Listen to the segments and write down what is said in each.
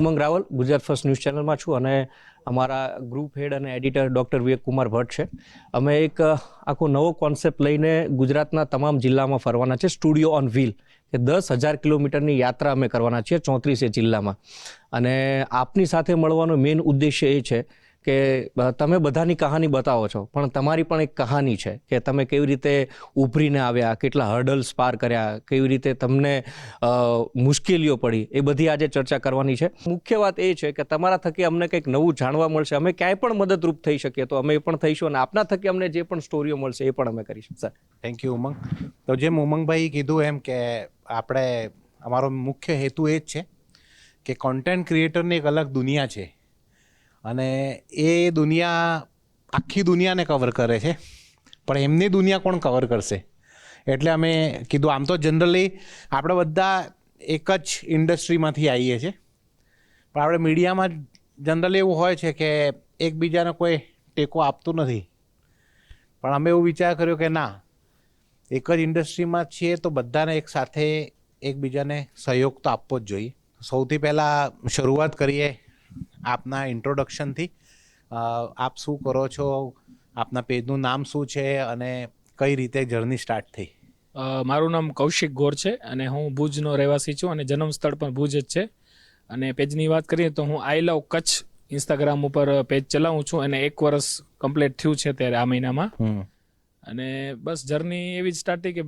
ઉમંગ Raval, Gujarat first news ચેનલમાં છું અને અમારા ગ્રુપ હેડ અને એડિટર ડૉક્ટર વિવેક કુમાર ભટ્ટ છે. અમે એક આખો નવો કોન્સેપ્ટ લઈને ગુજરાતના તમામ જિલ્લામાં ફરવાના છે, સ્ટુડિયો ઓન વ્હીલ, કે 10,000 કિલોમીટરની યાત્રા અમે કરવાના છીએ 34 જિલ્લામાં. અને આપની સાથે મળવાનો મેઇન ઉદ્દેશ્ય એ છે કે તમે બધાની કહાની બતાવો છો, પણ તમારી પણ એક કહાની છે કે તમે કેવી રીતે ઉભરીને આવ્યા, કેટલા હર્ડલ્સ પાર કર્યા, કેવી રીતે તમને મુશ્કેલીઓ પડી, એ બધી આજે ચર્ચા કરવાની છે. મુખ્ય વાત એ છે કે તમારા થકી અમને કંઈક નવું જાણવા મળશે, અમે ક્યાંય પણ મદદરૂપ થઈ શકીએ તો અમે એ પણ થઈશું, અને આપના થકી અમને જે પણ સ્ટોરીઓ મળશે એ પણ અમે કરીશું. સર, થેન્ક યુ ઉમંગ. તો જેમ ઉમંગભાઈ કીધું એમ કે અમારો મુખ્ય હેતુ એ જ છે કે કોન્ટેન્ટ ક્રિએટરની એક અલગ દુનિયા છે અને એ દુનિયા આખી દુનિયાને કવર કરે છે, પણ એમની દુનિયા કોણ કવર કરશે? એટલે અમે કીધું, આમ તો જનરલી આપણે બધા એક જ ઇન્ડસ્ટ્રીમાંથી આવીએ છીએ, પણ આપણે મીડિયામાં જનરલી એવું હોય છે કે એકબીજાને કોઈ ટેકો આપતું નથી. પણ અમે એવું વિચાર કર્યો કે ના, એક જ ઇન્ડસ્ટ્રીમાં છીએ તો બધાને એક સાથે એકબીજાને સહયોગ તો આપવો જ જોઈએ. સૌથી પહેલાં શરૂઆત કરીએ આપના ઇન્ટ્રોડક્શનથી. આપ શું કરો છો, આપના પેજનું નામ શું છે અને કઈ રીતે જર્ની સ્ટાર્ટ થઈ? મારું નામ કૌશિક ગોર છે અને હું ભુજનો રહેવાસી છું અને જન્મ સ્થળ પણ ભુજ જ છે. અને પેજની વાત કરીએ તો હું આઈ લવ કચ્છ ઇન્સ્ટાગ્રામ ઉપર પેજ ચલાવું છું અને 1 વર્ષ કમ્પ્લીટ થયું છે ત્યારે આ મહિનામાં. અને બસ જર્ની એવી જ સ્ટાર્ટ થઈ કે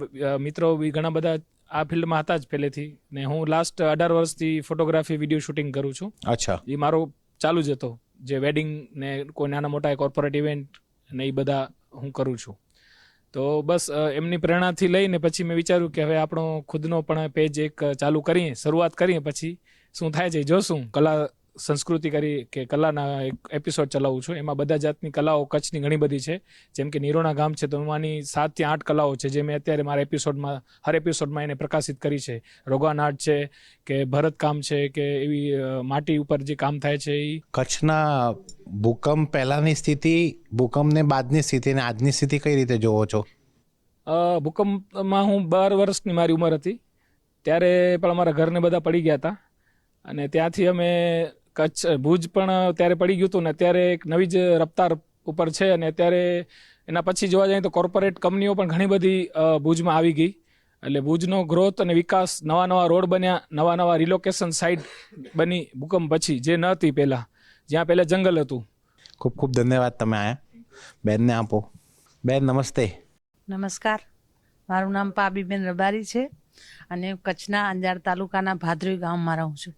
મિત્રો બી ઘણા બધા આ ફિલ્ડમાં હતા જ પહેલેથી, ને હું લાસ્ટ 18 વર્ષથી ફોટોગ્રાફી વિડીયો શૂટિંગ કરું છું. અચ્છા. એ મારો ચાલુ જ હતો, જે વેડિંગ ને કોઈ નાના મોટા કોર્પોરેટ ઇવેન્ટ ને એ બધા હું કરું છું. તો બસ એમની પ્રેરણાથી લઈને પછી મેં વિચાર્યું કે હવે આપણો ખુદનો પણ પેજ એક ચાલુ કરીએ, શરૂઆત કરીએ, પછી શું થાય છે જોશું. કલા સંસ્કૃતિ કરી કે કલાના એક એપિસોડ ચલાવું છું, એમાં બધા જાતની કલાઓ કચ્છની ઘણી બધી છે. જેમ કે નિરોણા ગામ છે તો એમાંની 7 થી 8 કલાઓ છે જે મેં અત્યારે મારા એપિસોડમાં હર એપિસોડમાં એને પ્રકાશિત કરી છે. રોગાન આર્ટ છે કે ભરતકામ છે કે એવી માટી ઉપર જે કામ થાય છે એ. કચ્છના ભૂકંપ પહેલાંની સ્થિતિ, ભૂકંપને બાદની સ્થિતિ અને આજની સ્થિતિ કઈ રીતે જોવો છો? ભૂકંપમાં હું 12 વર્ષની મારી ઉંમર હતી ત્યારે પણ અમારા ઘરને બધા પડી ગયા હતા અને ત્યાંથી અમે કચ્છ ભુજ પણ ત્યારે પડી ગયું હતું ને અત્યારે એક નવી જ રફતાર ઉપર છે. અને અત્યારે એના પછી જોવા જઈએ તો કોર્પોરેટ કંપનીઓ પણ ઘણી બધી ભુજમાં આવી ગઈ. એટલે ભુજનો ગ્રોથ અને વિકાસ, નવા રોડ બન્યા, નવા રિલોકેશન સાઇટ બની ભૂકંપ પછી, જે ન હતી પહેલાં, જ્યાં પહેલાં જંગલ હતું. ખૂબ ખૂબ ધન્યવાદ, તમે આયા. બેનને આપો. બેન નમસ્તે. નમસ્કાર, મારું નામ પાબીબેન રબારી છે અને કચ્છના અંજાર તાલુકાના ભાદરવી ગામમાં રહું છું.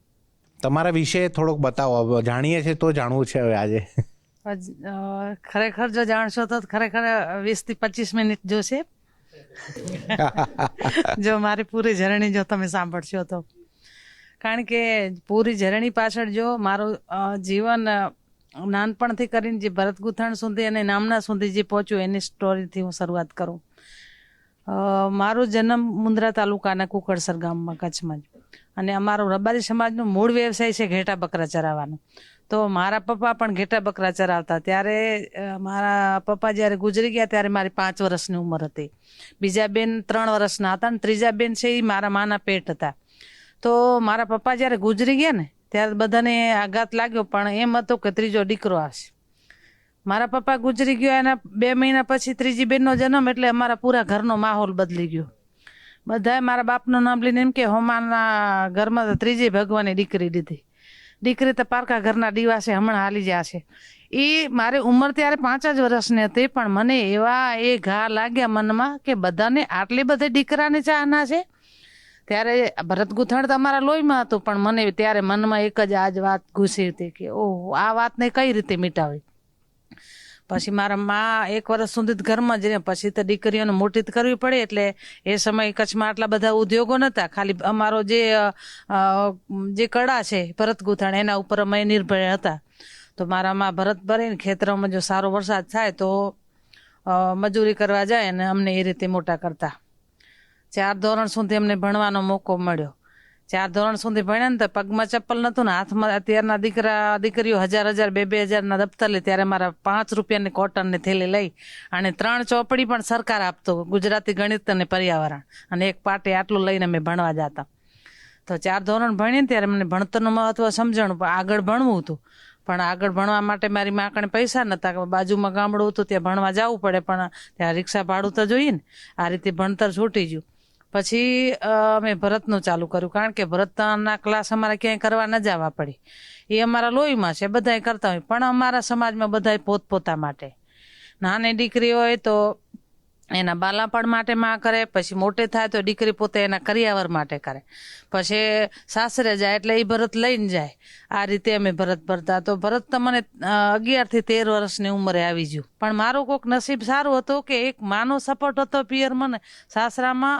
તમારા વિશે થોડોક બતાવો, જાણીએ છીએ તો જાણવું છે હવે આજે. ખરેખર જો જાણશો તો ખરેખર 20 થી 25 મિનિટ જોશે જો મારી પૂરી જર્ની જો તમે સાંભળશો તો. કારણ કે પૂરી જર્ની પાછળ જો મારું જીવન નાનપણથી કરીને જે ભરત ગૂંથણ સુધી અને નામના સુધી જે પહોંચ્યું એની સ્ટોરીથી હું શરૂઆત કરું. મારો જન્મ મુન્દ્રા તાલુકાના કુકડસર ગામમાં કચ્છમાં જ, અને અમારો રબારી સમાજનો મૂળ વ્યવસાય છે ઘેટા બકરા ચરાવવાનો. તો મારા પપ્પા પણ ઘેટા બકરા ચરાવતા. ત્યારે મારા પપ્પા જ્યારે ગુજરી ગયા ત્યારે મારી 5 વર્ષની ઉંમર હતી. બીજા બેન 3 વર્ષના હતા અને ત્રીજા બેન છે એ મારા માના પેટ હતા. તો મારા પપ્પા જ્યારે ગુજરી ગયા ને ત્યારે બધાને આઘાત લાગ્યો, પણ એમ હતું કે ત્રીજો દીકરો આવશે. મારા પપ્પા ગુજરી ગયો એના 2 મહિના પછી ત્રીજી બેનનો જન્મ, એટલે અમારા પૂરા ઘરનો માહોલ બદલી ગયો. બધાએ મારા બાપનું નામ લઈને એમ કે હોમાના ઘરમાં ત્રીજી ભગવાને દીકરી દીધી. દીકરી તો પારકા ઘરના દીવાસે હમણાં હાલી જશે. એ મારી ઉંમર ત્યારે 5 જ વર્ષની હતી, પણ મને એવા એ ઘા લાગ્યા મનમાં કે બધાને આટલી બધી દીકરાની ચાહના છે. ત્યારે ભરત ગૂંથણ તો અમારા લોહીમાં હતું, પણ મને ત્યારે મનમાં એક જ આ જ વાત ઘૂસી હતી કે ઓહ, આ વાતને કઈ રીતે મિટાવી. પછી મારા મા 1 વર્ષ સુધી ઘરમાં જ રહે, પછી તો દીકરીઓને મોટી કરવી પડે. એટલે એ સમયે કચ્છમાં આટલા બધા ઉદ્યોગો નહોતા, ખાલી અમારો જે કળા છે ભરત ગૂંથણ એના ઉપર અમે નિર્ભર હતા. તો મારા મા ભરત ભરીને ખેતરોમાં જો સારો વરસાદ થાય તો મજૂરી કરવા જાય અને અમને એ રીતે મોટા કરતા. 4 ધોરણ સુધી અમને ભણવાનો મોકો મળ્યો. 4 ધોરણ સુધી ભણ્યા ને તો પગમાં ચપ્પલ નહોતું ને હાથમાં. અત્યારના દીકરીઓ 1000 2,000 ના દફતર લે, ત્યારે મારા 5 રૂપિયાની કોટનની થેલી લઈ અને 3 ચોપડી પણ સરકાર આપતો, ગુજરાતી, ગણિત અને પર્યાવરણ, અને એક પાટે આટલું લઈને અમે ભણવા જતા. તો 4 ધોરણ ભણીને ત્યારે મને ભણતરનું મહત્વ સમજણ, પણ આગળ ભણવું હતું. પણ આગળ ભણવા માટે મારી મા કણે પૈસા નહોતા, કે બાજુમાં ગામડું હતું ત્યાં ભણવા જવું પડે, પણ ત્યાં રિક્ષા ભાડું તો જોઈએ ને. આ રીતે ભણતર છૂટી ગયું. પછી અમે ભરતનું ચાલુ કર્યું, કારણ કે ભરતના ક્લાસ અમારે ક્યાંય કરવા ન જવા પડી. એ અમારા લોહીમાં છે, બધાય કરતા હોય, પણ અમારા સમાજમાં બધાય પોતપોતા માટે. નાની દીકરી હોય તો એના બાલાપણ માટે માં કરે, પછી મોટે થાય તો દીકરી પોતે એના કરિયાવર માટે કરે, પછી સાસરે જાય એટલે એ ભરત લઈને જાય. આ રીતે અમે ભરત ભરતા. તો ભરત તો મને 11 થી 13 વર્ષની ઉંમરે આવી ગયું. પણ મારું કોઈક નસીબ સારું હતું કે એક માનો સપોર્ટ હતો પિયર મને, સાસરામાં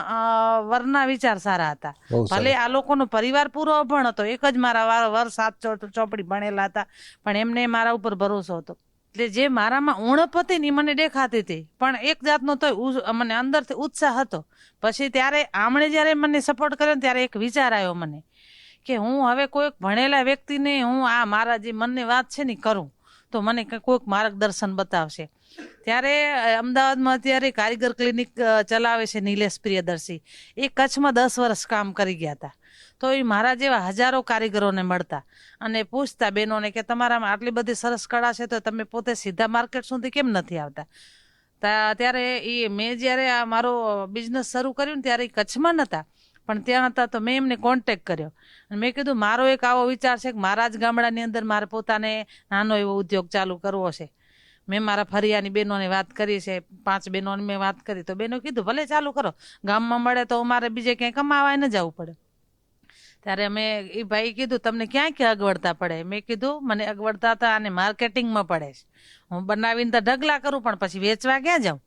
વરના વિચાર સારા હતા. ભલે આ લોકોનો પરિવાર પૂરો અભણ હતો, એક જ મારા વર 7 ચોપડી ભણેલા હતા, પણ એમને મારા ઉપર ભરોસો હતો. એટલે જે મારામાં ઉણપ હતી ને એ મને દેખાતી હતી, પણ એક જાતનો તો મને અંદરથી ઉત્સાહ હતો. પછી ત્યારે આમણે જ્યારે મને સપોર્ટ કર્યો ને ત્યારે એક વિચાર આવ્યો મને, કે હું હવે કોઈક ભણેલા વ્યક્તિને હું આ મારા જે મનની વાત છે ને કરું તો મને કોઈક માર્ગદર્શન બતાવશે. ત્યારે અમદાવાદમાં અત્યારે કારીગર ક્લિનિક ચલાવે છે નિલેશ પ્રિયદર્શી, એ કચ્છમાં 10 વર્ષ કામ કરી ગયા હતા. તો એ મારા જેવા હજારો કારીગરોને મળતા અને પૂછતા બહેનોને કે તમારામાં આટલી બધી સરસ કળા છે તો તમે પોતે સીધા માર્કેટ સુધી કેમ નથી આવતા. ત્યારે એ મેં જ્યારે આ મારો બિઝનેસ શરૂ કર્યું ને ત્યારે એ કચ્છમાં નહોતા, પણ ત્યાં હતા. તો મેં એમને કોન્ટેક્ટ કર્યો અને મેં કીધું મારો એક આવો વિચાર છે કે મારા જ ગામડાની અંદર મારે પોતાને નાનો એવો ઉદ્યોગ ચાલુ કરવો છે. મેં મારા ફરિયાની બહેનોને વાત કરી છે, 5 બહેનોને મેં વાત કરી. તો બહેનો કીધું ભલે ચાલુ કરો, ગામમાં મળે તો અમારે બીજે ક્યાંય કમાવાય ન જવું પડે. ત્યારે અમે એ ભાઈ કીધું તમને ક્યાં ક્યાં અગવડતા પડે. મેં કીધું મને અગવડતા હતા અને માર્કેટિંગમાં પડે છે. હું બનાવીને તો ઢગલા કરું પણ પછી વેચવા ક્યાં જાઉં.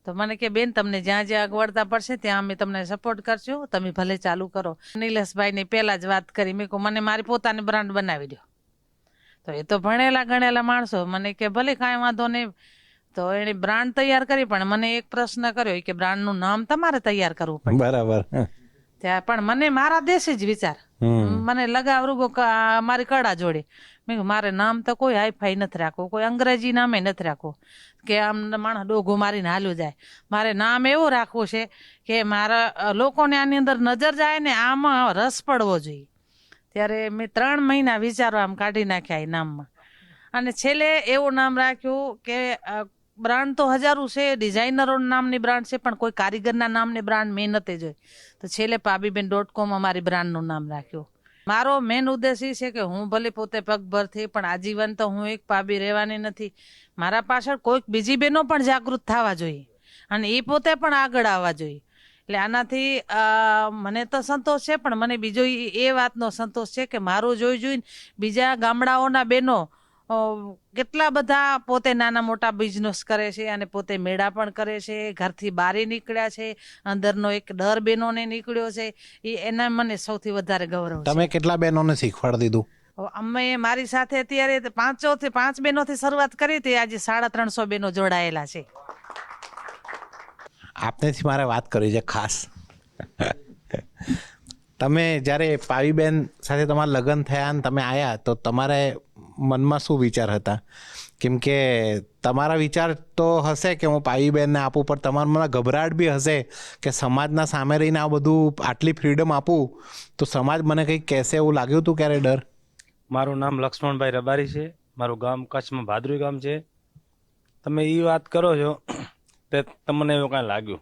તો મને કે બેન તમને જ્યાં જ્યાં અગવડતા પડશે ત્યાં અમે તમને સપોર્ટ કરશું, તમે ભલે ચાલુ કરો. નિલેશભાઈને પહેલા જ વાત કરી, મેં કહું મને મારી પોતાની બ્રાન્ડ બનાવી દો. તો એ તો ભણેલા ગણેલા માણસો, મને કે ભલે કાંઈ વાંધો નહીં. તો એની બ્રાન્ડ તૈયાર કરી, પણ મને એક પ્રશ્ન કર્યો કે બ્રાન્ડનું નામ તમારે તૈયાર કરવું પડે. બરાબર. ત્યાં પણ મને મારા દેશી જ વિચાર, મને લગાવ રૂગો મારી કળા જોડે. મેં મારે નામ તો કોઈ હાઈફાઈ નથી રાખવું, કોઈ અંગ્રેજી નામે નથી રાખવું કે આમ માણસ ડોઘો મારીને હાલ્યું જાય. મારે નામ એવું રાખવું છે કે મારા લોકોને આની અંદર નજર જાય ને આમાં રસ પડવો જોઈએ. ત્યારે મેં 3 મહિના વિચારો આમ કાઢી નાખ્યા એ નામમાં, અને છેલ્લે એવું નામ રાખ્યું કે બ્રાન્ડ તો હજારો છે, ડિઝાઇનરો નામની બ્રાન્ડ છે, પણ કોઈ કારીગરના નામની બ્રાન્ડ મેં નથી જોઈ. તો છેલ્લે pabiben.com અમારી બ્રાન્ડનું નામ રાખ્યું. મારો મેન ઉદ્દેશ એ છે કે હું ભલે પોતે પગભર થઈ, પણ આજીવન તો હું એક પાબી રહેવાની નથી. મારા પાછળ કોઈક બીજી બહેનો પણ જાગૃત થવા જોઈએ અને એ પોતે પણ આગળ આવવા જોઈએ. એટલે આનાથી મને તો સંતોષ છે, પણ મને બીજો એ વાતનો સંતોષ છે કે મારું જોઈને બીજા ગામડાઓના બહેનો કેટલા બધા પોતે નાના મોટા બિઝનેસ કરે છે અને પોતે મેળા પણ કરે છે, ઘરથી બહાર નીકળ્યા છે, અંદરનો એક ડર બહેનોને નીકળ્યો છે. એના મને સૌથી વધારે ગૌરવ છે. તમે કેટલા બહેનોને શીખવાડી દીધું? અમે મારી સાથે અત્યારે 5 બહેનોથી શરૂઆત કરી હતી, આજે 350 બહેનો જોડાયેલા છે. આપનેથી મારે વાત કરવી છે ખાસ. તમે જ્યારે પાવીબેન સાથે તમારા લગ્ન થયા અને તમે આવ્યા તો તમારે મનમાં શું વિચાર હતા? કેમ કે તમારા વિચાર તો હશે કે હું પાવીબેનને આપું, પણ તમારા મને ગભરાટ બી હશે કે સમાજના સામે રહીને આ બધું આટલી ફ્રીડમ આપું તો સમાજ મને કંઈક કહેશે, એવું લાગ્યું હતું ક્યારે ડર? મારું નામ લક્ષ્મણભાઈ રબારી છે, મારું ગામ કચ્છમાં ભાદરવી ગામ છે. તમે એ વાત કરો છો તે તમને એવું કાંઈ લાગ્યું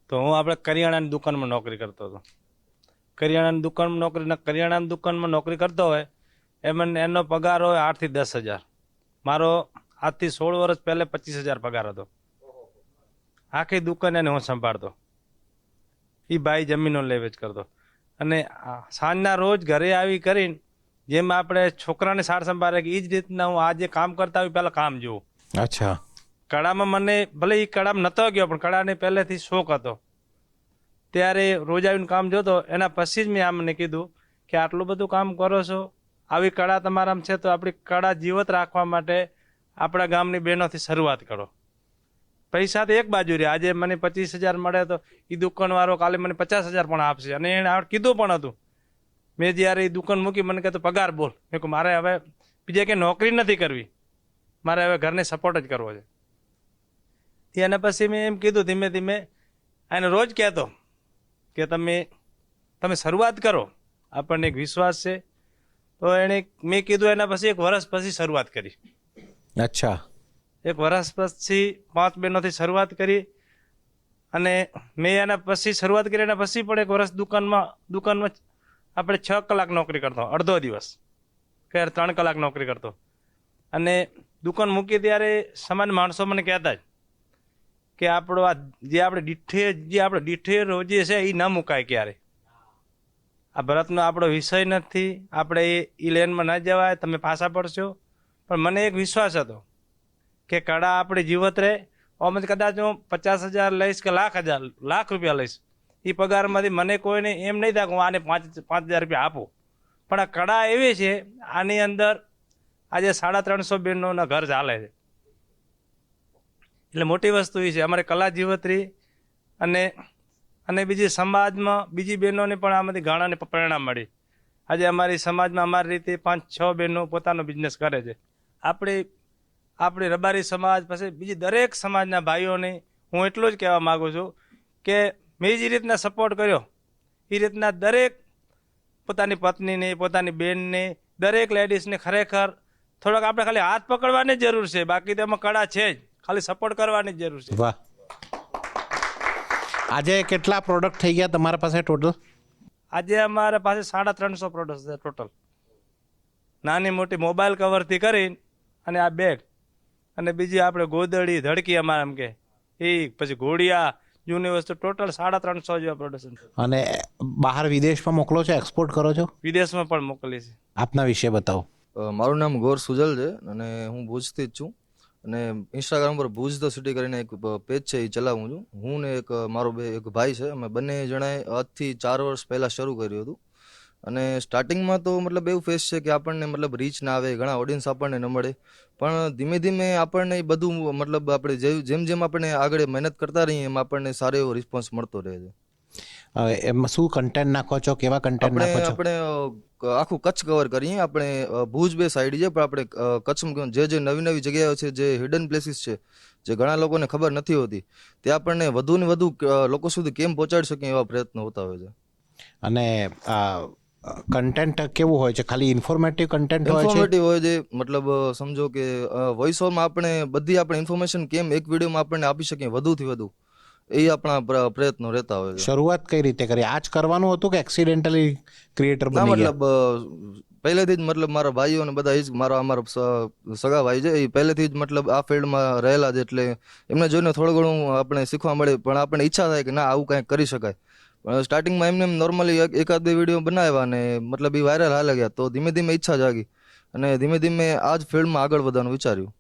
તો હું આપણે કરિયાણાની દુકાનમાં નોકરી કરતો હતો. કરિયાણાની દુકાનમાં નોકરી કરતો હોય એનો પગાર હોય 8 થી 10 હજાર. મારો આજથી 16 વર્ષ પહેલે 25,000 પગાર હતો. આખી દુકાન એને હું સંભાળતો. એ ભાઈ જમીનો લે વેચ કરતો અને સાંજના રોજ ઘરે આવી કરીને જેમ આપણે છોકરાને સાર સંભાળે કે એ જ રીતના હું આજે કામ કરતા હોય પહેલાં કામ જોઉં. અચ્છા. કળામાં મને ભલે એ કળામાં નહોતો ગયો પણ કળાને પહેલેથી શોખ હતો. ત્યારે રોજ આવીને કામ જોતો. એના પછી જ મેં આમને કીધું કે આટલું બધું કામ કરો છો, આવી કળા તમારામાં છે તો આપણી કળા જીવત રાખવા માટે આપણા ગામની બહેનોથી શરૂઆત કરો. પૈસા તો એક બાજુ રહે, આજે મને 25,000 મળે તો એ દુકાનવાળો કાલે મને 50,000 પણ આપશે. અને એણે કીધું પણ હતું. મેં જ્યારે એ દુકાન મૂકી મને કહેતો પગાર બોલ. મેં કહું મારે હવે બીજે કંઈ નોકરી નથી કરવી, મારે હવે ઘરને સપોર્ટ જ કરવો છે. એના પછી મેં એમ કીધું ધીમે ધીમે એને રોજ કહેતો કે તમે શરૂઆત કરો, આપણને એક વિશ્વાસ છે. તો એણે મેં કીધું એના પછી 1 વર્ષ પછી શરૂઆત કરી. અચ્છા. 1 વર્ષ પછી 5 બહેનોથી શરૂઆત કરી અને મેં એના પછી શરૂઆત કરી. એના પછી પણ 1 વર્ષ દુકાનમાં આપણે 6 કલાક નોકરી કરતો, અડધો દિવસ કે 3 કલાક નોકરી કરતો. અને દુકાન મૂકી ત્યારે સમાન માણસો મને કહેતા જ કે આપણો આ જે આપણે દીઠે રોજે છે એ ન મુકાય ક્યારે. આ ભરતનો આપણો વિષય નથી, આપણે એ લેનમાં ન જવાય, તમે પાછા પડશો. પણ મને એક વિશ્વાસ હતો કે કળા આપણી જીવત રહે. આમ જ કદાચ હું 50,000 લઈશ કે લાખ રૂપિયા લઈશ, એ પગારમાંથી મને કોઈને એમ નહીં થાય કે હું આને 5,000 રૂપિયા આપું. પણ આ કળા એવી છે, આની અંદર આજે 350 બહેનોના ઘર ચાલે છે. એટલે મોટી વસ્તુ એ છે અમારે કલા જીવત રહી. અને બીજી સમાજમાં બીજી બહેનોને પણ આમાંથી ઘણાને પ્રેરણા મળી. આજે અમારી સમાજમાં અમારી રીતે 5-6 બહેનો પોતાનો બિઝનેસ કરે છે. આપણી રબારી સમાજ પછી બીજી દરેક સમાજના ભાઈઓને હું એટલું જ કહેવા માગું છું કે મેં જે રીતના સપોર્ટ કર્યો એ રીતના દરેક પોતાની પત્નીને, પોતાની બેનને, દરેક લેડીઝને ખરેખર થોડોક આપણે ખાલી હાથ પકડવાની જ જરૂર છે. બાકી તો એમાં કળા છે જ, ખાલી સપોર્ટ કરવાની જ જરૂર છે. વાહ. આજે કેટલા પ્રોડક્ટ થઈ ગયા તમારા પાસે ટોટલ? આજે અમારા પાસે 350 પ્રોડક્ટ છે ટોટલ. નાની મોટી મોબાઈલ કવરથી કરીને અને આ બેગ અને બીજી આપણે ગોદડી, ધડકી અમારે એમ કે એ, પછી ઘોડિયા, જૂની વસ્તુ, ટોટલ 350 જેવા પ્રોડક્શન છે. અને બહાર વિદેશમાં મોકલો છો, એક્સપોર્ટ કરો છો? વિદેશમાં પણ મોકલી છે. આપના વિશે બતાવો. મારું નામ ગૌર સુજલ છે અને હું ભુજથી જ છું. અને ઇન્સ્ટાગ્રામ પર ભુજ ધ સિટી કરીને એક પેજ છે, એ ચલાવું છું. હું ને મારો એક ભાઈ છે, અમે બંને જણાએ આજથી 4 વર્ષ પહેલાં શરૂ કર્યું હતું. અને સ્ટાર્ટિંગમાં તો મતલબ એવું ફેસ છે કે આપણને મતલબ રીચ ના આવે, ઘણા ઓડિયન્સ આપણને ન મળે. પણ ધીમે ધીમે આપણને એ બધું મતલબ આપણે જેમ આપણે આગળ મહેનત કરતા રહીએ એમ આપણને સારો એવો રિસ્પોન્સ મળતો રહે છે. એમાં શું કન્ટેન્ટ નાખો છો, કેવા કન્ટેન્ટ નાખો છો? આપણે આખું કચ્છ કવર કરીએ. આપણે ભુજ 2 સાઈડ છે, પણ આપણે કચ્છમાં જે નવી જગ્યાઓ છે, જે હિડન પ્લેસીસ છે, જે ઘણા લોકોને ખબર નથી હોતી, તે આપણને વધુ ને વધુ લોકો સુધી કેમ પહોંચાડી શકીએ એવા પ્રયત્નો હોતા હોય છે. અને કન્ટેન્ટ કેવું હોય છે? ખાલી ઇન્ફોર્મેટિવ કન્ટેન્ટ હોય છે? ઇન્ફોર્મેટિવ હોય છે, મતલબ સમજો કે વોઇસ ઓવરમાં આપણે બધી આપણે ઇન્ફોર્મેશન કેમ એક વિડીયોમાં આપણને આપી શકીએ વધુથી વધુ, એ આપણા પ્રયત્નો રહેતા હોય છે. શરૂઆત કઈ રીતે કરી? આ જ કરવાનું હતું કે એક્સિડેન્ટલી ક્રિએટર ના, બની ગયા? મતલબ પહેલેથી જ મતલબ મારા ભાઈઓ અને બધા એ જ અમારા સગા ભાઈ છે, એ પહેલેથી જ મતલબ આ ફિલ્ડમાં રહેલા છે, એટલે એમને જોઈને થોડું ઘણું આપણે શીખવા મળે. પણ આપણે ઈચ્છા થાય કે ના, આવું કંઈક કરી શકાય. પણ સ્ટાર્ટિંગમાં એમને નોર્મલી 1-2 વિડીયો બનાવ્યા અને મતલબ એ વાયરલ હાલે ગયા, તો ધીમે ધીમે ઈચ્છા જાગી અને ધીમે ધીમે આ જ ફિલ્ડમાં આગળ વધવાનું વિચાર્યું.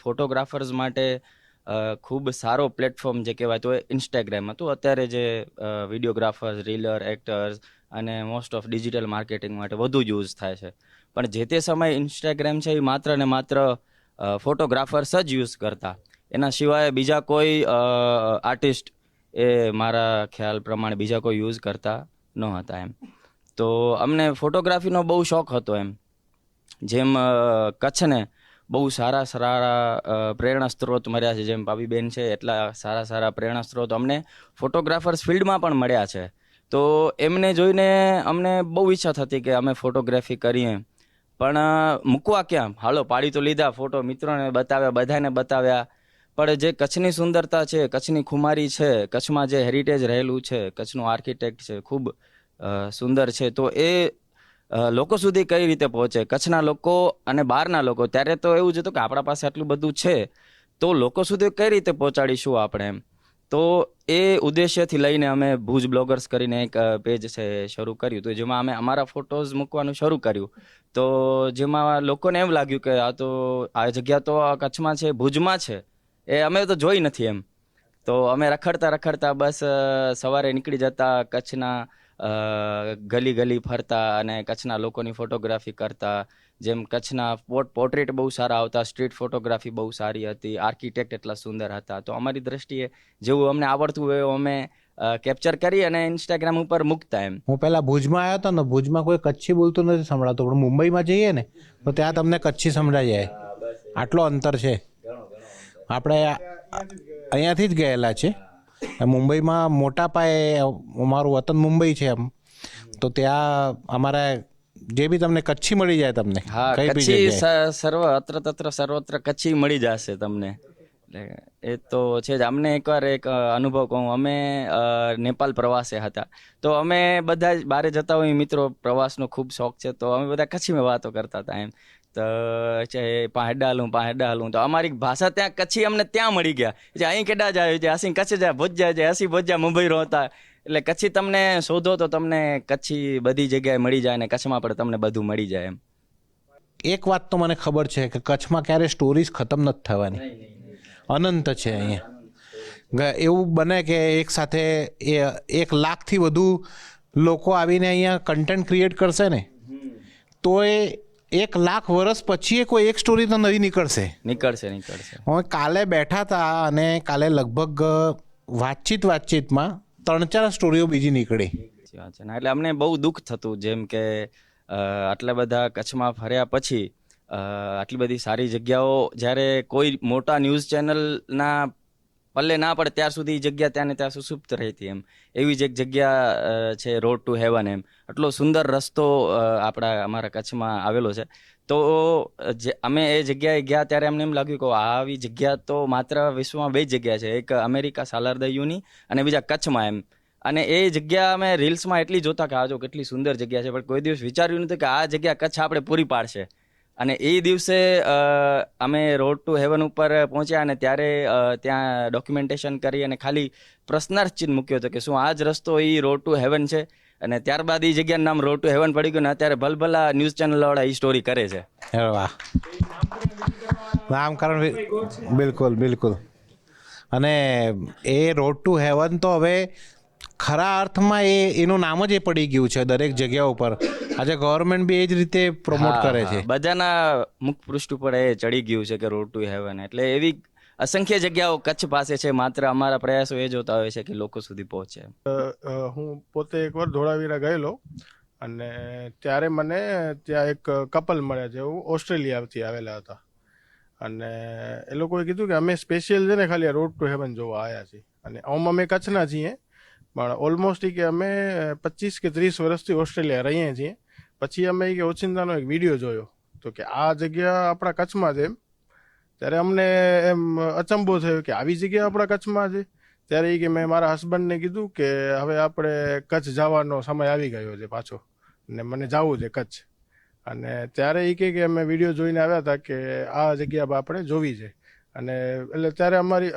ફોટોગ્રાફર્સ માટે ખૂબ સારો પ્લેટફોર્મ જે કહેવાય તો ઇન્સ્ટાગ્રામ હતું. અત્યારે જે વિડીયોગ્રાફર્સ, રીલર, એક્ટર્સ અને મોસ્ટ ઓફ ડિજિટલ માર્કેટિંગ માટે વધુ યુઝ થાય છે. પણ જે તે સમયે ઇન્સ્ટાગ્રામ છે એ માત્ર ને માત્ર ફોટોગ્રાફર્સ જ યુઝ કરતા. એના સિવાય બીજા કોઈ આર્ટિસ્ટ એ મારા ખ્યાલ પ્રમાણે બીજા કોઈ યુઝ કરતા ન હતા એમ. તો અમને ફોટોગ્રાફીનો બહુ શોખ હતો એમ. જેમ કચ્છને બહુ સારા પ્રેરણા સ્ત્રોત મળ્યા છે, જેમ ભાભીબેન છે, એટલા સારા પ્રેરણા સ્ત્રોત અમને ફોટોગ્રાફર્સ ફિલ્ડમાં પણ મળ્યા છે. તો એમને જોઈને અમને બહુ ઈચ્છા થતી કે અમે ફોટોગ્રાફી કરીએ, પણ મૂકવા ક્યાં? હાલો પાડી તો લીધા ફોટો, મિત્રોને બતાવ્યા, બધાને બતાવ્યા, પણ જે કચ્છની સુંદરતા છે, કચ્છની ખુમારી છે, કચ્છમાં જે હેરિટેજ રહેલું છે, કચ્છનું આર્કિટેક્ટ છે, ખૂબ સુંદર છે, તો એ લોકો સુધી કઈ રીતે પહોંચે? કચ્છના લોકો અને બહારના લોકો. ત્યારે તો એવું જ હતું કે આપણા પાસે આટલું બધું છે, તો લોકો સુધી કઈ રીતે પહોંચાડીશું આપણે એમ. તો એ ઉદ્દેશ્યથી લઈને અમે ભુજ બ્લોગર્સ કરીને એક પેજ છે શરૂ કર્યું હતું, જેમાં અમે અમારા ફોટોઝ મૂકવાનું શરૂ કર્યું. તો જેમાં લોકોને એમ લાગ્યું કે આ જગ્યા તો કચ્છમાં છે, ભુજમાં છે, એ અમે તો જોઈ નથી એમ. તો અમે રખડતા બસ સવારે નીકળી જતા, કચ્છના ગલી ફરતા અને કચ્છના લોકોની ફોટોગ્રાફી કરતા. જેમ કચ્છના પોર્ટ્રેટ બહુ સારા આવતા, સ્ટ્રીટ ફોટોગ્રાફી બહુ સારી હતી, આર્કિટેક્ટ એટલા સુંદર હતા. તો અમારી દ્રષ્ટિએ જેવું અમને આવડતું હોય એવું અમે કેપ્ચર કરી અને ઇન્સ્ટાગ્રામ ઉપર મૂકતા એમ. હું પહેલા ભુજમાં આવ્યો હતો ને, ભુજમાં કોઈ કચ્છી બોલતું નથી સંભળાતું, પણ મુંબઈમાં જઈએ ને તો ત્યાં તમને કચ્છી સંભળાઈ જાય. આટલો અંતર છે. આપણે અહીંયાથી જ ગયેલા છે. મુંબઈમાં મોટા પાયે, અમારું વતન મુંબઈ છે એમ, તો ત્યાં અમારા જે બી તમને કચ્છી મળી જાય તમને હા, કઈ બી કચ્છી જગ્યાએ. સર્વ અત્ર તત્ર સર્વત્ર કચ્છી મળી જશે તમને. એટલે એ તો છે જ. અમને એકવાર એક અનુભવ કહું. અમે નેપાલ પ્રવાસે હતા, તો અમે બધા જ બહાર જતા હોય મિત્રો, પ્રવાસનો ખૂબ શોખ છે, તો અમે બધા કચ્છીમાં વાતો કરતા હતા એમ. તો છે પાહેડા હાલું, તો અમારી ભાષા ત્યાં કચ્છી અમને ત્યાં મળી ગયા. જે અહીં કેડા જાય છે, હસી કચ્છ જાય, ભોજ જાય છે, હસી ભોજ જાય, મુંબઈ રહતા. એટલે કચ્છી તમને શોધો તો તમને કચ્છી બધી જગ્યાએ મળી જાય, અને કચ્છમાં પણ તમને બધું મળી જાય એમ. એક વાત તો મને ખબર છે કે કચ્છમાં ક્યારે સ્ટોરીઝ ખતમ નથી થવાની, અનંત છે અહીંયા. એવું બને કે એક સાથે 1 લાખથી વધુ લોકો આવીને અહીંયા કન્ટેન્ટ ક્રિએટ કરશે ને, તો એ 1 લાખ વર્ષ પછી એ કોઈ એક સ્ટોરી તો નવી નીકળશે. નીકળશે. હવે કાલે બેઠા હતા અને કાલે લગભગ વાતચીતમાં 3-4 સ્ટોરીઓ બીજી નીકળી. સાચી વાત છે ને. એટલે અમને બહુ દુઃખ થતું, જેમ કે આટલા બધા કચ્છમાં ફર્યા પછી આટલી બધી સારી જગ્યાઓ જ્યારે કોઈ મોટા ન્યૂઝ ચેનલના પલ્લે ના પડે ત્યાર સુધી એ જગ્યા ત્યાં ને ત્યાં સુસુપ્ત રહેતી એમ. એવી જ એક જગ્યા છે રોડ ટુ હેવન એમ. આટલો સુંદર રસ્તો અમારા કચ્છમાં આવેલો છે. તો અમે એ જગ્યાએ ગયા ત્યારે અમને એમ લાગ્યું કે આવી જગ્યા તો માત્ર વિશ્વમાં 2 જગ્યા છે, એક અમેરિકા સાલારદયુની અને બીજા કચ્છમાં એમ. અને એ જગ્યા અમે રીલ્સમાં એટલી જોતા કે આ જો કેટલી સુંદર જગ્યા છે, પણ કોઈ દિવસ વિચાર્યું નહોતું કે આ જગ્યા કચ્છ આપણે પૂરી પાડશે. અને એ દિવસે અમે રોડ ટુ હેવન ઉપર પહોંચ્યા, અને ત્યારે ત્યાં ડોક્યુમેન્ટેશન કરી અને ખાલી પ્રશ્નાર્થ ચિહ્ન મૂક્યો હતો કે શું આ જ રસ્તો એ રોડ ટુ હેવન છે. અને ત્યારબાદ એ જગ્યાનું નામ રોડ ટુ હેવન પડી ગયું, ને અત્યારે ભલભલા ન્યૂઝ ચેનલવાળા એ સ્ટોરી કરે છે. વાહ, નામકરણ બિલકુલ. અને એ રોડ ટુ હેવન તો હવે ખરા અર્થમાં એનું નામ જ એ પડી ગયું છે દરેક જગ્યા ઉપર. આજે ગવર્મેન્ટ બી એ જ રીતે પ્રમોટ કરે છે. બધાના મુખ પૃષ્ઠ ઉપર એ ચડી ગયું છે કે રોડ ટુ હેવન. એટલે એવી અસંખ્ય જગ્યાઓ કચ્છ પાસે છે, માત્ર અમારા પ્રયાસો એ જોતા હોય છે કે લોકો સુધી પહોંચે. હું પોતે એકવાર ધોળાવીરા ગયેલો, અને ત્યારે મને ત્યાં એક કપલ મળ્યા છે, એવું ઓસ્ટ્રેલિયાથી આવેલા હતા. અને એ લોકોએ કીધું કે અમે સ્પેશિયલ છે ને ખાલી રોડ ટુ હેવન જોવા આવ્યા છીએ. અને આમ અમે કચ્છના છીએ, પણ ઓલમોસ્ટ કે અમે 25 કે 30 વર્ષથી ઓસ્ટ્રેલિયા રહીએ છીએ. પછી અમે કે ઓચિંતાનો એક વિડીયો જોયો, તો કે આ જગ્યા આપણા કચ્છમાં છે એમ. ત્યારે અમને એમ અચંબો થયો કે આવી જગ્યા આપણા કચ્છમાં છે. ત્યારે એ કે મેં મારા હસબન્ડને કીધું કે હવે આપણે કચ્છ જવાનો સમય આવી ગયો છે પાછો, ને મને જવું છે કચ્છ. અને ત્યારે એ કે અમે વિડીયો જોઈને આવ્યા હતા કે આ જગ્યા આપણે જોવી છે. અને એટલે ત્યારે અમારી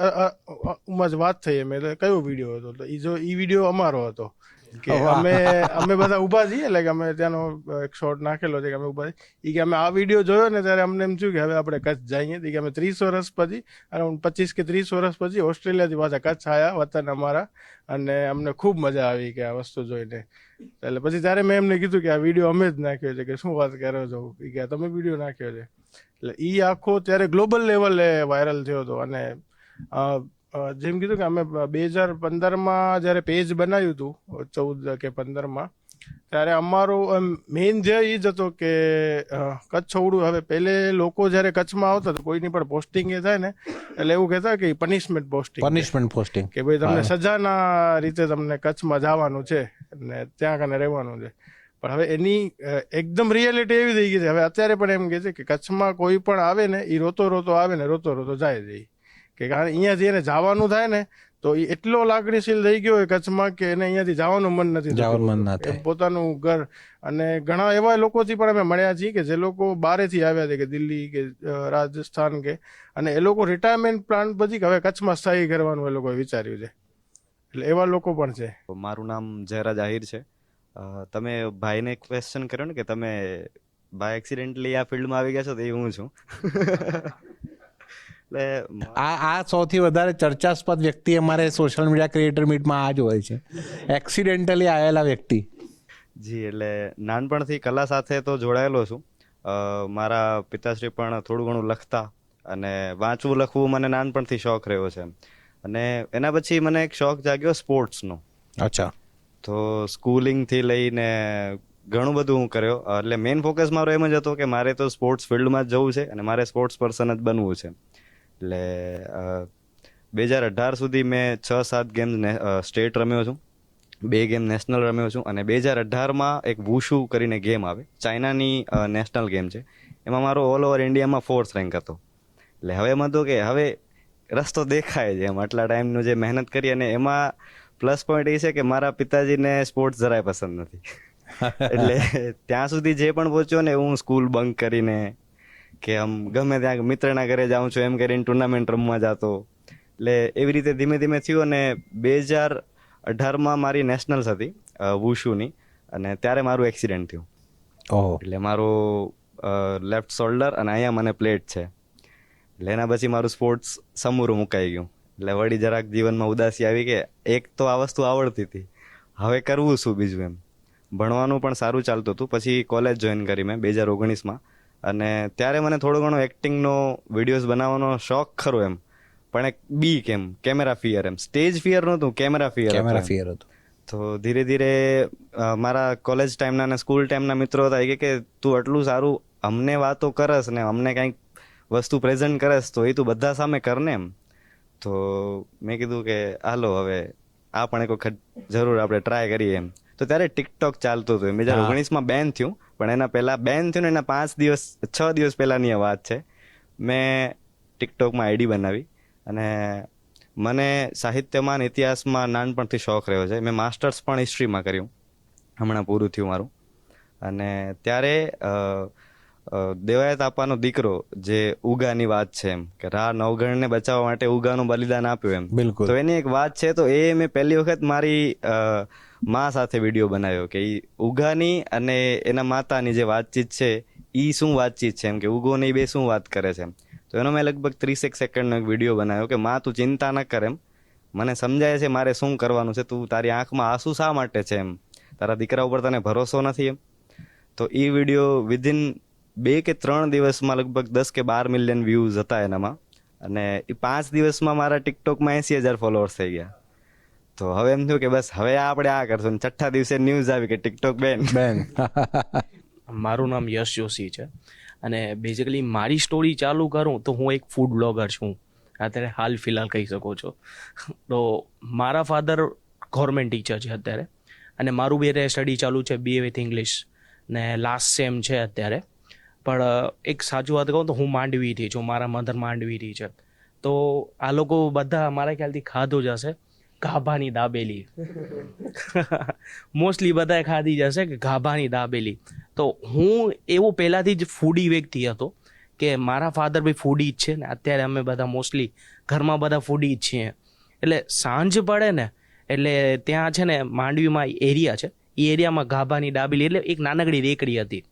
ઉમાં જ વાત થઈ. એમ એટલે કયો વિડીયો હતો, તો એ વિડીયો અમારો હતો કે અમે બધા ઊભા છીએ. એટલે કે અમે ત્યાંનો એક શોર્ટ નાખેલો છે કે અમે ઊભા છીએ. કે અમે આ વિડીયો જોયો ને ત્યારે અમને એમ થયું કે હવે આપણે કચ્છ જઈએ. કે અમે 30 વર્ષ પછી, અરાઉન્ડ 25 કે 30 વર્ષ પછી ઓસ્ટ્રેલિયાથી પાછા કચ્છ આવ્યા, વતન અમારા. અને અમને ખૂબ મજા આવી કે આ વસ્તુ જોઈને. એટલે પછી ત્યારે મેં એમને કીધું કે આ વિડીયો અમે જ નાખ્યો છે. કે શું વાત કરો છો, કે તમે વિડીયો નાખ્યો છે. એટલે એ આખો ત્યારે ગ્લોબલ લેવલે વાયરલ થયો હતો. અને જેમ કીધું કે અમે 2015માં જ્યારે પેજ બનાવ્યું હતું, 14 કે 15માં, ત્યારે અમારો મેઇન ધ્યેય એ જ હતો કે કચ્છ છોડવું. હવે પહેલે લોકો જ્યારે કચ્છમાં આવતા તો કોઈની પણ પોસ્ટિંગ એ થાય ને, એટલે એવું કહેતા કે પનિશમેન્ટ પોસ્ટિંગ, કે ભાઈ તમને સજાના રીતે તમને કચ્છમાં જવાનું છે ને ત્યાં કને રહેવાનું છે. પણ હવે એની એકદમ રિયાલિટી એવી થઈ ગઈ છે. હવે અત્યારે પણ એમ કહે છે કે કચ્છમાં કોઈ પણ આવે ને એ રોતો આવે ને રોતો જાય છે. કે કારણ અહીંયાથી એને જવાનું થાય ને તો એ એટલો લાગણીશીલ થઈ ગયો હોય કચ્છમાં કે એને અહીંયાથી જવાનું મન નથી, પોતાનું ઘર. અને ઘણા એવા લોકોથી પણ અમે મળ્યા છીએ કે જે લોકો બહારેથી આવ્યા છે, કે દિલ્હી કે રાજસ્થાન કે, અને એ લોકો રિટાયરમેન્ટ પ્લાન પછી હવે કચ્છમાં સ્થાયી કરવાનું એ લોકોએ વિચાર્યું છે. એટલે એવા લોકો પણ છે. મારું નામ જયરાજ આહિર છે. તમે ભાઈને ક્વેશ્ચન કર્યો ને કે તમે બાય એક્સિડેન્ટલી આ ફિલ્ડમાં આવી ગયા છો, તો એ હું છું. એટલે આ સૌથી વધારે ચર્ચાસ્પદ વ્યક્તિ અમારે સોશિયલ મીડિયા ક્રિએટર મીટમાં આ જ હોય છે, એક્સિડેન્ટલી આવેલા વ્યક્તિ. જી, એટલે નાનપણથી કલા સાથે તો જોડાયેલો છું. મારા પિતાશ્રી પણ થોડું ઘણું લખતા, અને વાંચવું લખવું મને નાનપણથી શોખ રહ્યો છે. અને એના પછી મને એક શોખ જાગ્યો સ્પોર્ટ્સનો. અચ્છા. તો સ્કૂલિંગથી લઈને ઘણું બધું હું કર્યો. એટલે મેઇન ફોકસ મારો એમ જ હતો કે મારે તો સ્પોર્ટ્સ ફિલ્ડમાં જ જવું છે અને મારે સ્પોર્ટ્સ પર્સન જ બનવું છે. એટલે 2018 સુધી મેં 6-7 ગેમ્સ સ્ટેટ રમ્યો છું. 2 ગેમ નેશનલ રમ્યો છું અને 2018માં એક વુશુ કરીને ગેમ આવે, ચાઇનાની નેશનલ ગેમ છે, એમાં મારો ઓલ ઓવર ઇન્ડિયામાં 4th રેન્ક હતો. એટલે હવે એમાં તો કે હવે રસ્તો દેખાય છે એમ, આટલા ટાઈમનું જે મહેનત કરી. અને એમાં પ્લસ પોઈન્ટ એ છે કે મારા પિતાજીને સ્પોર્ટ્સ જરાય પસંદ નથી. એટલે ત્યાં સુધી જે પણ પહોંચ્યો ને, હું સ્કૂલ બંક કરીને કે આમ ગમે ત્યાં મિત્રના ઘરે જાઉં છું એમ કરીને ટુર્નામેન્ટ રમવા જતો. એટલે એવી રીતે ધીમે ધીમે થયું અને 2018માં મારી નેશનલ્સ હતી વુશુની, અને ત્યારે મારું એક્સિડન્ટ થયું. એટલે મારું લેફ્ટ શોલ્ડર અને અહીંયા મને પ્લેટ છે. એટલે એના પછી મારું સ્પોર્ટ્સ સમૂરું મુકાઈ ગયું. એટલે વળી જરાક જીવનમાં ઉદાસી આવી કે એક તો આ વસ્તુ આવડતી હતી, હવે કરવું શું બીજું એમ. ભણવાનું પણ સારું ચાલતું હતું. પછી કોલેજ જોઈન કરી મેં 2019માં, અને ત્યારે મને થોડો ઘણો એક્ટિંગનો, વિડીયોઝ બનાવવાનો શોખ ખરો એમ, પણ એક બીક એમ, કેમેરા ફિયર એમ. સ્ટેજ ફિયર નહોતું, કેમેરા ફિયર હતું. તો ધીરે ધીરે મારા કોલેજ ટાઈમના અને સ્કૂલ ટાઈમના મિત્રો હતા, એ કે તું આટલું સારું અમને વાતો કરસ ને અમને કંઈક વસ્તુ પ્રેઝન્ટ કરસ તો એ તું બધા સામે કરને એમ. તો મેં કીધું કે હાલો હવે આ પણ એક વખત જરૂર આપણે ટ્રાય કરીએ એમ. તો ત્યારે ટિકટોક ચાલતું હતું. 2019માં બેન થયું, પણ એના પહેલાં બેન થયું ને એના 6 દિવસ પહેલાંની આ વાત છે. મેં ટિકટોકમાં આઈડી બનાવી અને મને સાહિત્યમાં અને ઇતિહાસમાં નાનપણથી શોખ રહ્યો છે. મેં માસ્ટર્સ પણ હિસ્ટ્રીમાં કર્યું, હમણાં પૂરું થયું મારું. અને ત્યારે દેવાયત આપવાનો દીકરો જે ઉગાની વાત છે એમ, કે રા નવગણને બચાવવા માટે ઉગાનું બલિદાન આપ્યું એમ. બિલકુલ. તો એની એક વાત છે. તો એ મેં પહેલી વખત મારી મા સાથે વિડીયો બનાવ્યો કે એ ઉગાની અને એના માતાની જે વાતચીત છે એ શું વાતચીત છે એમ, કે ઉગો ને એ બે શું વાત કરે છે એમ. તો એનો મેં લગભગ 30 સેકન્ડનો એક વિડીયો બનાવ્યો કે માં તું ચિંતા ન કર એમ, મને સમજાય છે મારે શું કરવાનું છે, તું તારી આંખમાં આંસુ શા માટે છે એમ, તારા દીકરા ઉપર તને ભરોસો નથી એમ. તો એ વિડીયો વિધિન 2 કે 3 દિવસમાં લગભગ 10 કે 12 મિલિયન વ્યૂઝ હતા એનામાં. અને એ 5 દિવસમાં મારા ટિકટોકમાં 80,000 ફોલોઅર્સ થઈ ગયા. તો હવે એમ થયું કે બસ હવે આપણે આ કરશું. 6થા દિવસે ન્યૂઝ આવી કે ટિકટોક બેન. મારું નામ યશ જોશી છે અને બેઝિકલી મારી સ્ટોરી ચાલુ કરું તો હું એક ફૂડ બ્લોગર છું, અત્યારે હાલ ફિલહાલ કહી શકો છો. તો મારા ફાધર ગવર્મેન્ટ ટીચર છે અત્યારે, અને મારું બી સ્ટડી ચાલુ છે BA વિથ ઇંગ્લિશ ને લાસ્ટ સેમ છે અત્યારે. પણ એક સાચું વાત કહું તો હું માંડવીથી છું, મારા મધર માંડવીથી છે. તો આ લોકો બધા મારા ખ્યાલથી ખાધું જ હશે ગાભાની દાબેલી. મોસ્ટલી બધાએ ખાધી જ હશે કે ગાભાની દાબેલી. તો હું એવો પહેલાંથી જ ફૂડી વ્યક્તિ હતો કે મારા ફાધર બી ફૂડી જ છે ને અત્યારે અમે બધા મોસ્ટલી ઘરમાં બધા ફૂડી જ છીએ. એટલે સાંજ પડે ને એટલે ત્યાં છે ને માંડવીમાં એરિયા છે, એ એરિયામાં ગાભાની દાબેલી એટલે એક નાનકડી રેકડી હતી.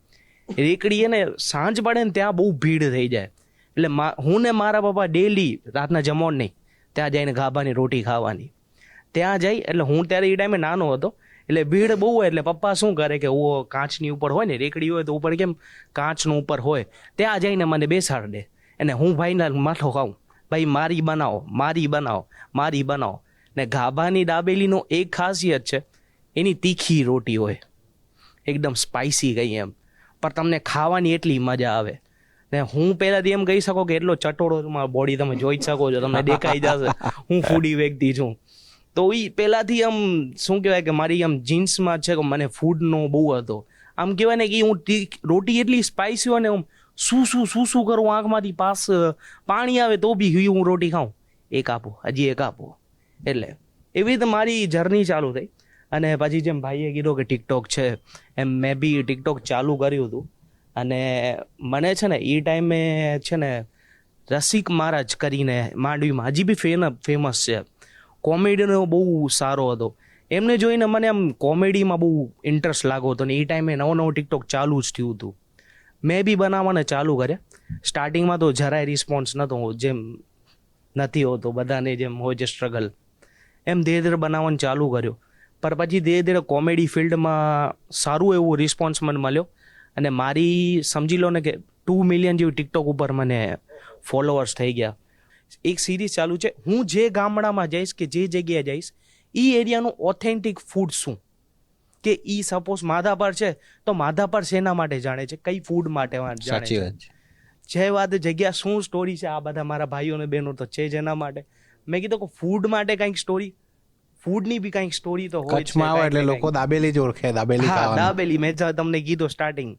રેકડી ને સાંજ પડે ને ત્યાં બહુ ભીડ થઈ જાય. એટલે હું ને મારા પપ્પા ડેલી રાતના જમવાનું નહીં ત્યાં જઈને ગાભાની રોટી ખાવાની. ત્યાં જઈ એટલે હું ત્યારે એ ટાઈમે નાનો હતો એટલે ભીડ બહુ હોય એટલે પપ્પા શું કરે કે કાચની ઉપર હોય ને રેકડી હોય તો ઉપર કેમ કાચનું ઉપર હોય, ત્યાં જઈને મને બેસાડ દે અને હું ભાઈના માથો ખાઉં, ભાઈ મારી બનાવો મારી બનાવો મારી બનાવો. ને ગાભાની દાબેલીનો એક ખાસિયત છે એની તીખી રોટી હોય, એકદમ સ્પાઇસી ગઈ એમ, પણ તમને ખાવાની એટલી મજા આવે. ને હું પહેલાંથી એમ કહી શકો કે એટલો ચટોળો મારો બોડી તમે જોઈ જ શકો છો, તમને દેખાઈ જશે હું ફૂડી વ્યક્તિ છું. તો એ પહેલાંથી આમ શું કહેવાય કે મારી આમ જીન્સમાં છે કે મને ફૂડનો બહુ હતો. આમ કહેવાય ને કે હું રોટી એટલી સ્પાઇસી હોય ને હું શું કરું, આંખમાંથી પાણી આવે તો બી હું રોટી ખાઉં, એક આપો હજી એક આપો. એટલે એવી રીતે મારી જર્ની ચાલુ થઈ. અને પછી જેમ ભાઈએ કીધું કે ટિકટોક છે એમ મેં બી ટિકટોક ચાલુ કર્યું હતું. અને મને છે ને એ ટાઈમે છે ને રસિક મહારાજ કરીને માંડવીમાં હજી બી ફેમસ છે, કોમેડીનો બહુ સારો હતો. એમને જોઈને મને આમ કોમેડીમાં બહુ ઇન્ટરેસ્ટ લાગ્યો હતો. ને એ ટાઈમે નવો ટિકટોક ચાલુ જ થયું હતું. મેં બી બનાવવાને ચાલુ કર્યા. સ્ટાર્ટિંગમાં તો જરાય રિસ્પોન્સ નહોતો, જેમ નથી હોતો બધાને જેમ હોય છે સ્ટ્રગલ, એમ ધીરે ધીરે બનાવવાનું ચાલુ કર્યું. પણ પછી ધીરે ધીરે કોમેડી ફિલ્ડમાં સારું એવું રિસ્પોન્સ મને મળ્યો. અને મારી સમજી લો ને કે 2 મિલિયન જેવી ટિકટોક ઉપર મને ફોલોઅર્સ થઈ ગયા. એક સિરીઝ ચાલુ છે, હું જે ગામડામાં જઈશ કે જે જગ્યાએ જઈશ એ એરિયાનું ઓથેન્ટિક ફૂડ શું, કે એ સપોઝ માધાપર છે તો માધાપર શેના માટે જાણે છે, કઈ ફૂડ માટે જાણે છે, જે વાત જગ્યા શું સ્ટોરી છે. આ બધા મારા ભાઈઓ અને બહેનો તો છે જ એના માટે. મેં કીધું કે ફૂડ માટે કંઈક સ્ટોરી, ફૂડની બી કંઈક સ્ટોરી તો હોય જ છે, કચ્છમાં આવે કાંઈક એટલે ને લોકો કાંઈક. દાબેલી જ ઓળખે, દાબેલી હા, ખાવાનું. દાબેલી મેં તમને કીધું સ્ટાર્ટિંગ.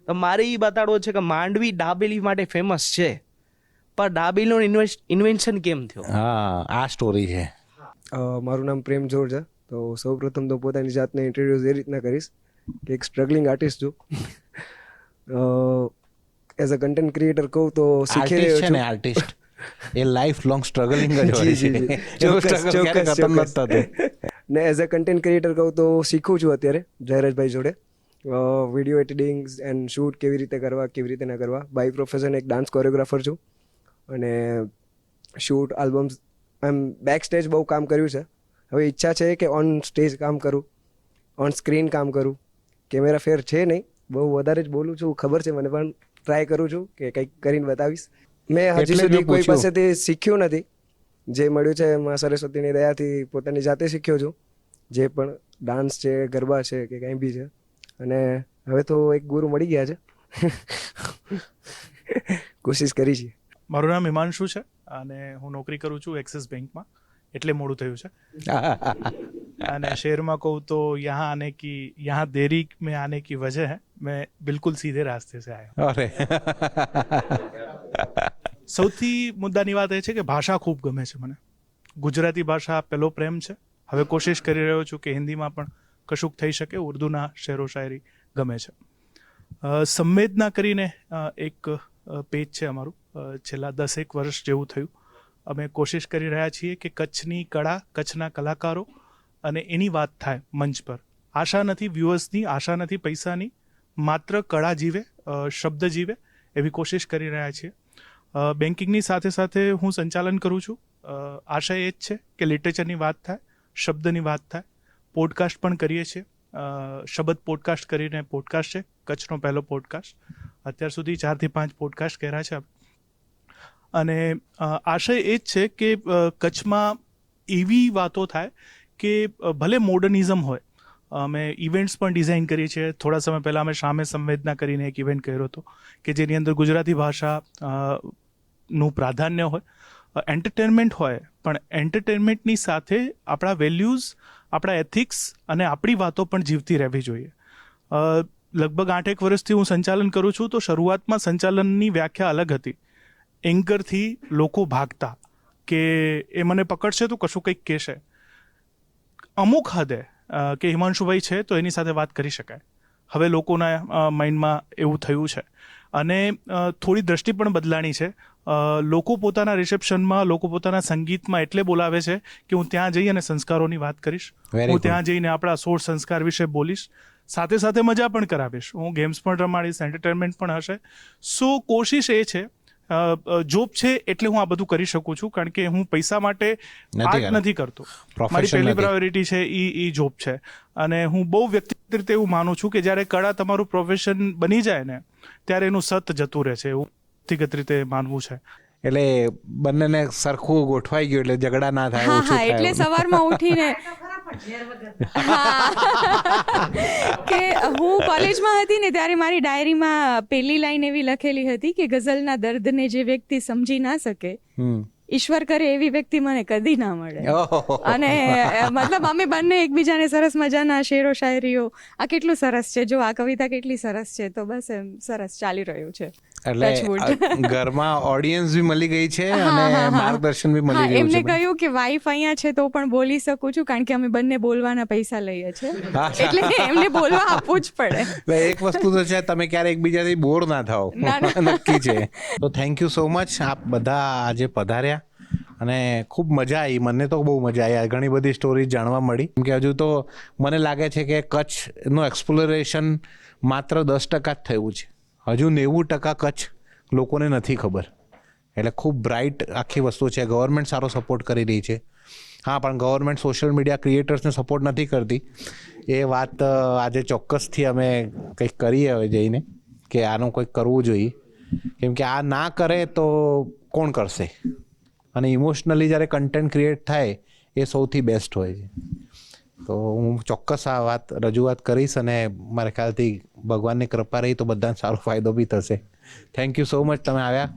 તો મારે એ બતાડવો છે કે માંડવી દાબેલી માટે ફેમસ છે, પણ દાબેલીનો ઇન્વેન્શન કેમ થયો? હા, આ સ્ટોરી છે. મારું નામ પ્રેમ જોર છે. તો સૌપ્રથમ તો પોતાની જાતને ઇન્ટ્રોડ્યુસ એ રીતના કરીશ કે એક સ્ટ્રગલિંગ આર્ટિસ્ટ છું. એઝ અ કન્ટેન્ટ ક્રિએટર કહું તો શીખી આર્ટિસ્ટ રહ્યો છે છું. ને, આર્ટિસ્ટ એ લાઈફ લોંગ સ્ટ્રગલિંગ જ હોય જી, જી, છે. જી. એનું ચોક્કસ, struggle ક્યારે ચોક્કસ, ખતમ ચોક્કસ. નથી થતું. ને એઝ અ કન્ટેન્ટ ક્રિએટર કહું તો શીખું છું અત્યારે જયરાજભાઈ જોડે વિડીયો એડિટિંગ એન્ડ શૂટ કેવી રીતે કરવા, કેવી રીતે ના કરવા. બાય પ્રોફેશન એક ડાન્સ કોરિયોગ્રાફર છું અને શૂટ આલ્બમ્સ એમ બેક સ્ટેજ બહુ કામ કર્યું છે. હવે ઈચ્છા છે કે ઓન સ્ટેજ કામ કરું, ઓન સ્ક્રીન કામ કરું. કેમેરા ફેર છે નહીં, બહુ વધારે જ બોલું છું ખબર છે મને, પણ ટ્રાય કરું છું કે કંઈક કરીને બતાવીશ. મેં હજી એટલે જ સુધી મેં કોઈ પૂછ્યું. પાસેથી શીખ્યું નથી. જે મળ્યું છે એમાં સરસ્વતીની દયાથી પોતાની જાતે શીખ્યો છું. જે પણ ડાન્સ છે, ગરબા છે કે કંઈ બી છે. અને હવે તો એક ગુરુ મળી ગયા છે. કોશિશ કરી છે. મારું નામ હિમાંશુ છે અને હું નોકરી કરું છું એક્સિસ બેંકમાં, એટલે મોડું થયું છે. અને શહેરમાં કહું તો यहाँ देरी में आने की वजह है मैं बिल्कुल सीधे रास्ते से आया. અરે સૌથી મુદ્દાની વાત એ છે કે ભાષા ખૂબ ગમે છે મને. ગુજરાતી ભાષા પહેલો પ્રેમ છે. હવે કોશિશ કરી રહ્યો છું કે હિન્દીમાં પણ કશુંક થઈ શકે. ઉર્દુના શેરો શાયરી ગમે છે. સંવેદના કરીને એક પેજ છે અમારું, છેલ્લા 10 વર્ષ જેવું થયું. અમે કોશિશ કરી રહ્યા છીએ કે કચ્છની કળા, કચ્છના કલાકારો અને એની વાત થાય મંચ પર. આશા નથી વ્યુઅર્સની, આશા નથી પૈસાની, માત્ર કળા જીવે, શબ્દ જીવે એવી કોશિશ કરી રહ્યા છીએ. બેન્કિંગની સાથે સાથે હું સંચાલન કરું છું. આશા એ જ છે કે લિટરેચરની વાત થાય, શબ્દની વાત થાય. પોડકાસ્ટ પણ કરીએ છીએ. શબ્દ પોડકાસ્ટ કરીને પોડકાસ્ટ છે, કચ્છનો પહેલો પોડકાસ્ટ. અત્યાર સુધી 4 થી 5 પોડકાસ્ટ કર્યા છે. અને આશય એ જ છે કે કચ્છમાં એવી વાતો થાય કે ભલે મોડર્નિઝમ હોય. અમે ઇવેન્ટ્સ પણ ડિઝાઇન કરીએ છીએ. થોડા સમય પહેલાં અમે સામે સંવેદના કરીને એક ઇવેન્ટ કર્યો હતો કે જેની અંદર ગુજરાતી ભાષા નું પ્રાધાન્ય હોય, એન્ટરટેનમેન્ટ હોય, પણ એન્ટરટેનમેન્ટની સાથે આપણા વેલ્યુઝ, આપણા એથિક્સ અને આપણી વાતો પણ જીવતી રહેવી જોઈએ. લગભગ 8 વર્ષથી હું સંચાલન કરું છું. તો શરૂઆતમાં સંચાલનની વ્યાખ્યા અલગ હતી. એન્કરથી લોકો ભાગતા કે એ મને પકડશે તો કશું કંઈક કહેશે. અમુક હદે કે હિમાંશુભાઈ છે તો એની સાથે વાત કરી શકાય. હવે લોકોના માઇન્ડમાં એવું થયું છે અને થોડી દ્રષ્ટિ પણ બદલાણી છે. લોકો પોતાના રિસેપ્શનમાં, લોકો પોતાના સંગીતમાં એટલે બોલાવે છે કે હું ત્યાં જઈ અને સંસ્કારોની વાત કરીશ, હું ત્યાં જઈને આપણા 16 સંસ્કાર વિશે બોલીશ, સાથે સાથે મજા પણ કરાવીશ, હું ગેમ્સ પણ રમાડીશ, એન્ટરટેનમેન્ટ પણ હશે. સો કોશિશ એ છે, જોબ છે એટલે હું આ બધું કરી શકું છું, કારણ કે હું પૈસા માટે આર્ટ નથી કરતો. મારી પહેલી પ્રાયોરિટી છે એ જોબ છે. અને હું બહુ વ્યક્તિગત રીતે એવું માનું છું કે જ્યારે કળા તમારું પ્રોફેશન બની જાય ને ત્યારે એનું સત જતું રહે છે, એવું વ્યક્તિગત રીતે માનવું છે. એટલે બંનેને સરખું ગોઠવાઈ ગયું એટલે ઝઘડા ના થાય, ઓછું થાય. એટલે સવારમાં ઉઠીને કે હું કોલેજમાં હતી ને ત્યારે મારી ડાયરીમાં પહેલી લાઈન એવી લખેલી હતી કે ગઝલના દર્દને જે વ્યક્તિ સમજી ના શકે, ઈશ્વર કરે એવી વ્યક્તિ મને કદી ના મળે. અને મતલબ અમે બંને એકબીજાને સરસ મજાના શેરો શાયરીઓ, આ કેટલું સરસ છે, જો આ કવિતા કેટલી સરસ છે, તો બસ એમ સરસ ચાલી રહ્યું છે. એટલે ઘરમાં ઓડિયન્સ બી મળી ગઈ છે અને માર્ગદર્શન બી મળી ગયું છે. એમને કહ્યું કે વાઈફ અહીંયા છે તો પણ બોલી શકું છું, કારણ કે અમે બંને બોલવાના પૈસા લઈએ છીએ, એટલે એમને બોલવા આપવું જ પડે. એક વસ્તુ તો છે, તમે ક્યારે એકબીજાથી બોર ના થાઓ, નક્કી છે. તો થેન્ક યુ સો મચ, આપ બધા આજે પધાર્યા અને ખૂબ મજા આવી. મને તો બહુ મજા આવી. ઘણી બધી સ્ટોરી જાણવા મળી. કેમ કે હજુ તો મને લાગે છે કે કચ્છનું એક્સપ્લોરેશન માત્ર 10% જ થયું છે. હજુ 90% કચ્છ લોકોને નથી ખબર. એટલે ખૂબ બ્રાઇટ આખી વસ્તુ છે. ગવર્મેન્ટ સારો સપોર્ટ કરી રહી છે. હા, પણ ગવર્મેન્ટ સોશિયલ મીડિયા ક્રિએટર્સને સપોર્ટ નથી કરતી. એ વાત આજે ચોક્કસથી અમે કંઈક કરીએ હવે જઈને કે આનું કંઈક કરવું જોઈએ. કેમ કે આ ના કરે તો કોણ કરશે? અને ઇમોશનલી જ્યારે કન્ટેન્ટ ક્રિએટ થાય એ સૌથી બેસ્ટ હોય છે. તો હું ચોક્કસ આ વાત રજૂઆત કરીશ અને મારા ખ્યાલથી ભગવાનની કૃપા રહી તો બધાને સારો ફાયદો બી થશે. થેન્ક યુ સો મચ, તમે આવ્યા.